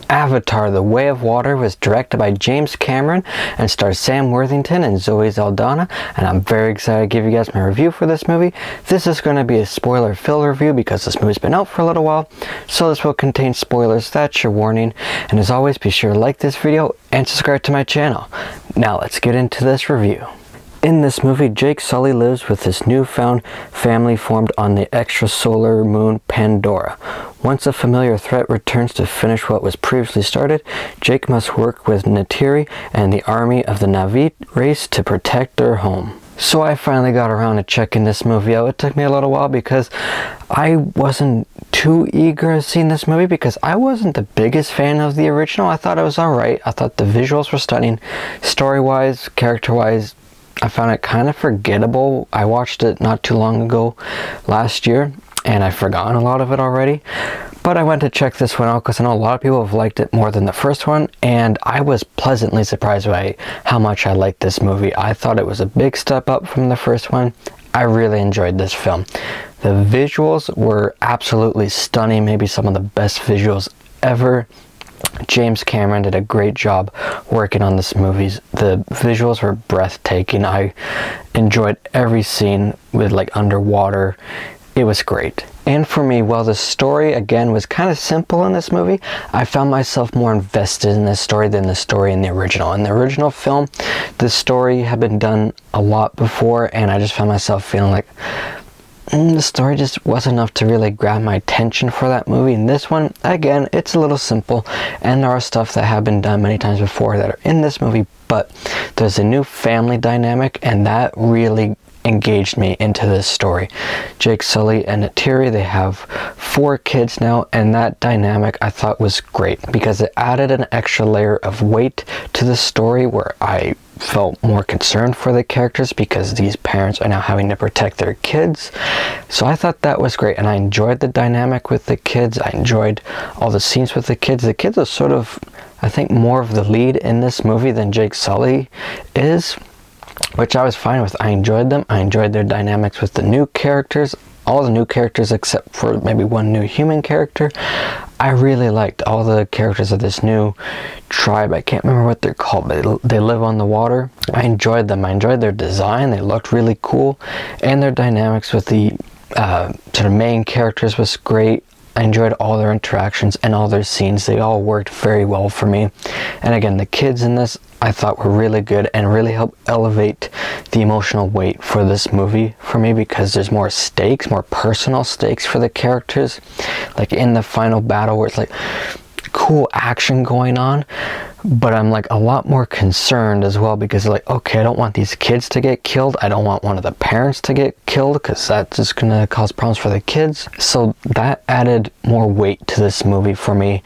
Avatar: The Way of Water was directed by James Cameron and stars Sam Worthington and Zoe Saldana, and I'm very excited to give you guys my review for this movie. This is going to be a spoiler-filled review because this movie's been out for a little while, so this will contain spoilers. That's your warning. And as always, be sure to like this video and subscribe to my channel. Now let's get into this review. In this movie, Jake Sully lives with his newfound family formed on the extrasolar moon Pandora. Once a familiar threat returns to finish what was previously started, Jake must work with Neytiri and the army of the Na'vi race to protect their home. So I finally got around to checking this movie out. It took me a little while because I wasn't too eager to see this movie because I wasn't the biggest fan of the original. I thought it was alright. I thought the visuals were stunning. Story-wise, character-wise, I found it kind of forgettable. I watched it not too long ago last year and I've forgotten a lot of it already. But I went to check this one out because I know a lot of people have liked it more than the first one, and I was pleasantly surprised by how much I liked this movie. I thought it was a big step up from the first one. I really enjoyed this film. The visuals were absolutely stunning, maybe some of the best visuals ever. James Cameron did a great job working on this movie. The visuals were breathtaking. I enjoyed every scene with like underwater. It was great. And for me, while the story again was kind of simple in this movie, I found myself more invested in this story than the story in the original. In the original film, the story had been done a lot before, and I just found myself feeling like the story just wasn't enough to really grab my attention for that movie. In this one, again, it's a little simple, and there are stuff that have been done many times before that are in this movie, but there's a new family dynamic, and that really engaged me into this story. Jake Sully and Neytiri, they have 4 kids now, and that dynamic I thought was great because it added an extra layer of weight to the story where I felt more concerned for the characters because these parents are now having to protect their kids. So I thought that was great, and I enjoyed the dynamic with the kids. I enjoyed all the scenes with the kids. The kids are sort of, I think, more of the lead in this movie than Jake Sully is, which I was fine with. I enjoyed them. I enjoyed their dynamics with the new characters. All the new characters except for maybe one new human character. I really liked all the characters of this new tribe. I can't remember what they're called, but they live on the water. I enjoyed them. I enjoyed their design. They looked really cool. And their dynamics with the sort of main characters was great. I enjoyed all their interactions and all their scenes. They all worked very well for me. And again, the kids in this I thought were really good and really helped elevate the emotional weight for this movie for me because there's more stakes, more personal stakes for the characters. Like in the final battle where it's like cool action going on, but I'm like a lot more concerned as well because like, okay, I don't want these kids to get killed. I don't want one of the parents to get killed because that's just gonna cause problems for the kids. So that added more weight to this movie for me,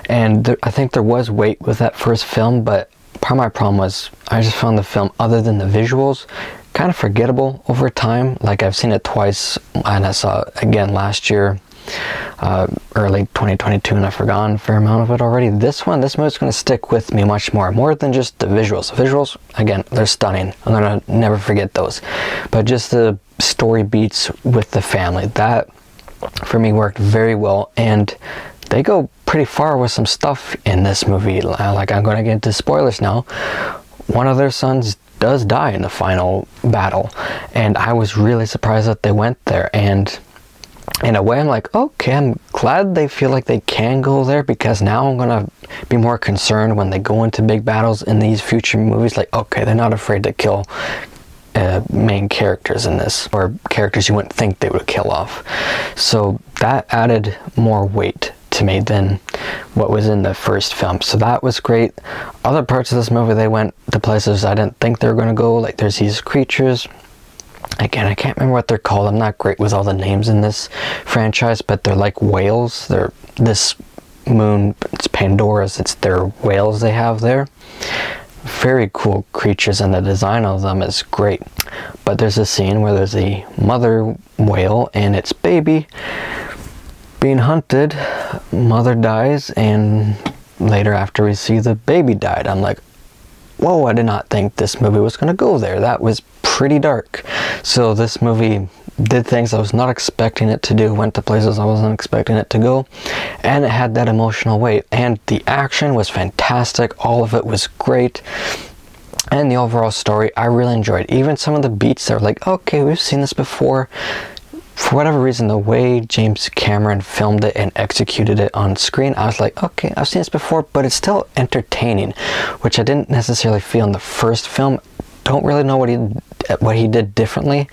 and I think there was weight with that first film, but part of my problem was I just found the film, other than the visuals, kind of forgettable over time. Like I've seen it twice and I saw it again last year, early 2022, and I've forgotten a fair amount of it already. This movie's going to stick with me much more than just the visuals. The visuals, again, they're stunning. I'm going to never forget those. But just the story beats with the family, that for me worked very well, and they go pretty far with some stuff in this movie. Like, I'm going to get into spoilers now. One of their sons does die in the final battle, and I was really surprised that they went there. And in a way, I'm like, okay, I'm glad they feel like they can go there, because now I'm going to be more concerned when they go into big battles in these future movies. Like, okay, they're not afraid to kill main characters in this, or characters you wouldn't think they would kill off. So that added more weight to me than what was in the first film. So that was great. Other parts of this movie, they went to places I didn't think they were going to go. Like, there's these creatures. Again, I can't remember what they're called. I'm not great with all the names in this franchise, but they're like whales. They're this moon, it's Pandora's, it's their whales they have there. Very cool creatures, and the design of them is great. But there's a scene where there's a mother whale and its baby being hunted. Mother dies, and later after we see the baby died, I'm like, whoa, I did not think this movie was going to go there. That was pretty dark. So this movie did things I was not expecting it to do, went to places I wasn't expecting it to go, and it had that emotional weight. And the action was fantastic. All of it was great. And the overall story, I really enjoyed. Even some of the beats that were like, okay, we've seen this before. For whatever reason, the way James Cameron filmed it and executed it on screen, I was like, okay, I've seen this before, but it's still entertaining, which I didn't necessarily feel in the first film. Don't really know what he did differently,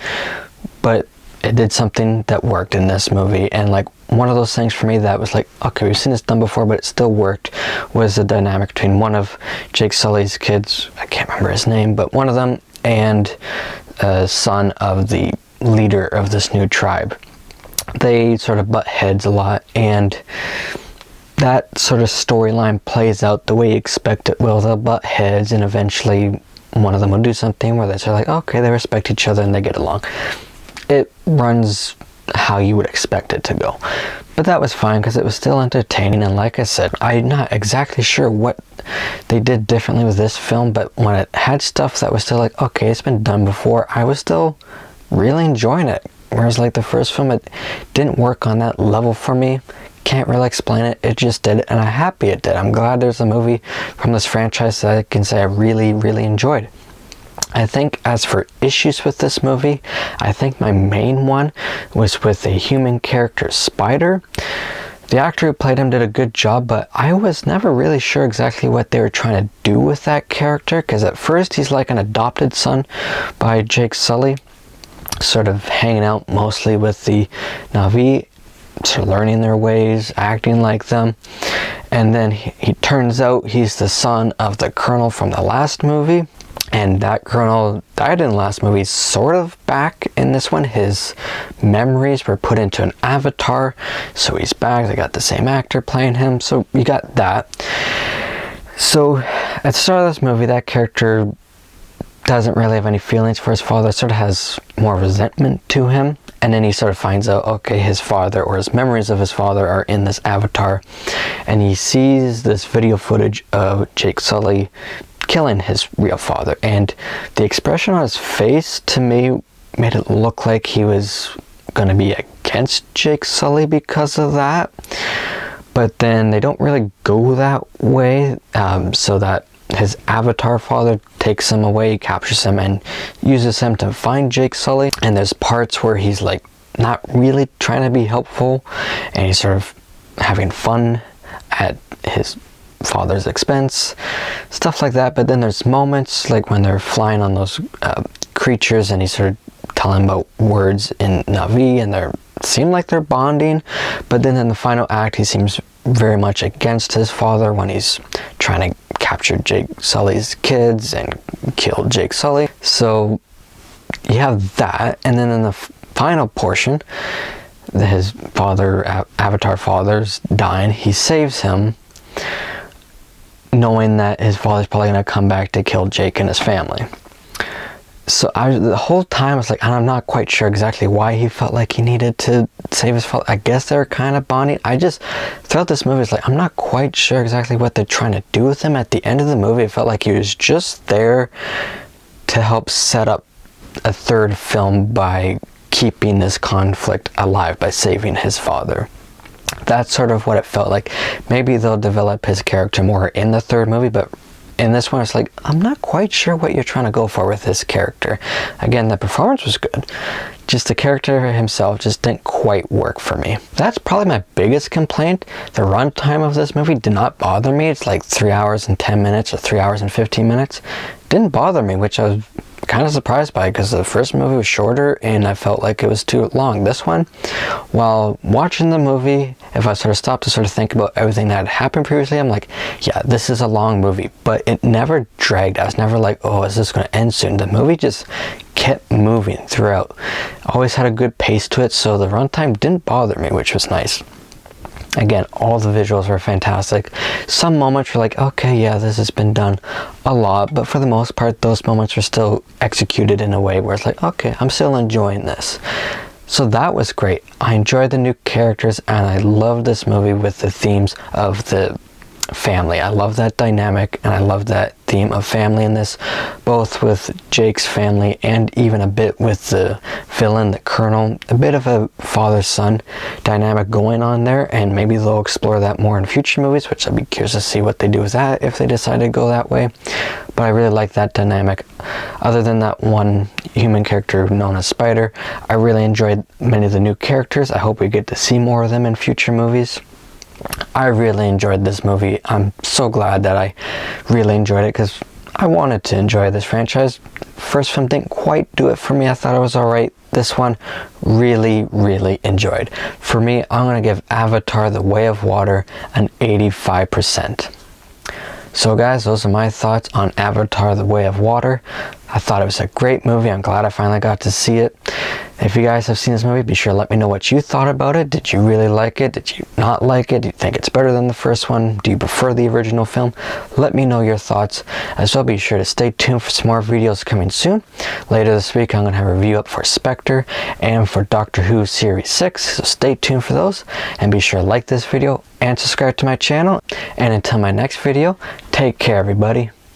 but it did something that worked in this movie. And like one of those things for me that was like, okay, we've seen this done before, but it still worked, was the dynamic between one of Jake Sully's kids, I can't remember his name, but one of them, and son of the leader of this new tribe. They sort of butt heads a lot, and that sort of storyline plays out the way you expect it will. They'll butt heads, and eventually one of them will do something where they're sort of like, okay, they respect each other and they get along. It runs how you would expect it to go. But that was fine because it was still entertaining, and like I said, I'm not exactly sure what they did differently with this film, but when it had stuff that was still like, okay, it's been done before, I was still really enjoying it. Whereas like the first film, it didn't work on that level for me. Can't really explain it, it just did, and I'm happy it did. I'm glad there's a movie from this franchise that I can say I really, really enjoyed. I think as for issues with this movie, I think my main one was with the human character Spider. The actor who played him did a good job, but I was never really sure exactly what they were trying to do with that character, because at first he's like an adopted son by Jake Sully, sort of hanging out mostly with the Na'vi, sort of learning their ways, acting like them. And then he turns out he's the son of the Colonel from the last movie. And that Colonel died in the last movie, sort of back in this one. His memories were put into an avatar, so he's back. They got the same actor playing him, so you got that. So at the start of this movie, that character doesn't really have any feelings for his father, sort of has more resentment to him. And then he sort of finds out, okay, his father, or his memories of his father, are in this avatar. And he sees this video footage of Jake Sully killing his real father, and the expression on his face to me made it look like he was going to be against Jake Sully because of that. But then they don't really go that way, so that his avatar father takes him away, captures him, and uses him to find Jake Sully. And there's parts where he's like not really trying to be helpful, and he's sort of having fun at his father's expense, stuff like that. But then there's moments like when they're flying on those creatures, and he's sort of telling about words in Na'vi, and they seem like they're bonding. But then in the final act, he seems very much against his father when he's trying to capture Jake Sully's kids and kill Jake Sully. So you have that, and then in the final portion, his father, avatar father's dying. He saves him, knowing that his father's probably going to come back to kill Jake and his family. So the whole time I was like, I'm not quite sure exactly why he felt like he needed to save his father. I guess they were kind of bonding. Throughout this movie, it's like, I'm not quite sure exactly what they're trying to do with him. At the end of the movie, it felt like he was just there to help set up a third film by keeping this conflict alive, by saving his father. That's sort of what it felt like. Maybe they'll develop his character more in the third movie, but in this one, it's like, I'm not quite sure what you're trying to go for with this character. Again, the performance was good. Just the character himself just didn't quite work for me. That's probably my biggest complaint. The runtime of this movie did not bother me. It's like 3 hours and 10 minutes or 3 hours and 15 minutes. Didn't bother me, which I was kind of surprised by, because the first movie was shorter and I felt like it was too long. This one, while watching the movie, if I sort of stopped to sort of think about everything that had happened previously, I'm like, yeah, this is a long movie, but it never dragged. I was never like, oh, is this going to end soon? The movie just kept moving throughout. Always had a good pace to it, so the runtime didn't bother me, which was nice. Again, all the visuals were fantastic. Some moments were like, okay, yeah, this has been done a lot, but for the most part, those moments were still executed in a way where it's like, okay, I'm still enjoying this. So that was great. I enjoyed the new characters, and I love this movie with the themes of the family. I love that dynamic, and I love that theme of family in this, both with Jake's family and even a bit with the villain, the Colonel. A bit of a father-son dynamic going on there, and maybe they'll explore that more in future movies, which I'd be curious to see what they do with that if they decide to go that way. But I really like that dynamic. Other than that one human character known as Spider, I really enjoyed many of the new characters. I hope we get to see more of them in future movies. I really enjoyed this movie. I'm so glad that I really enjoyed it, because I wanted to enjoy this franchise. First film didn't quite do it for me. I thought it was alright. This one, really enjoyed. For me, I'm going to give Avatar: The Way of Water an 85%. So guys, those are my thoughts on Avatar: The Way of Water. I thought it was a great movie. I'm glad I finally got to see it. If you guys have seen this movie, be sure to let me know what you thought about it. Did you really like it? Did you not like it? Do you think it's better than the first one? Do you prefer the original film? Let me know your thoughts. As well, be sure to stay tuned for some more videos coming soon. Later this week, I'm going to have a review up for Spectre and for Doctor Who Series 6, so stay tuned for those. And be sure to like this video and subscribe to my channel. And until my next video, take care everybody.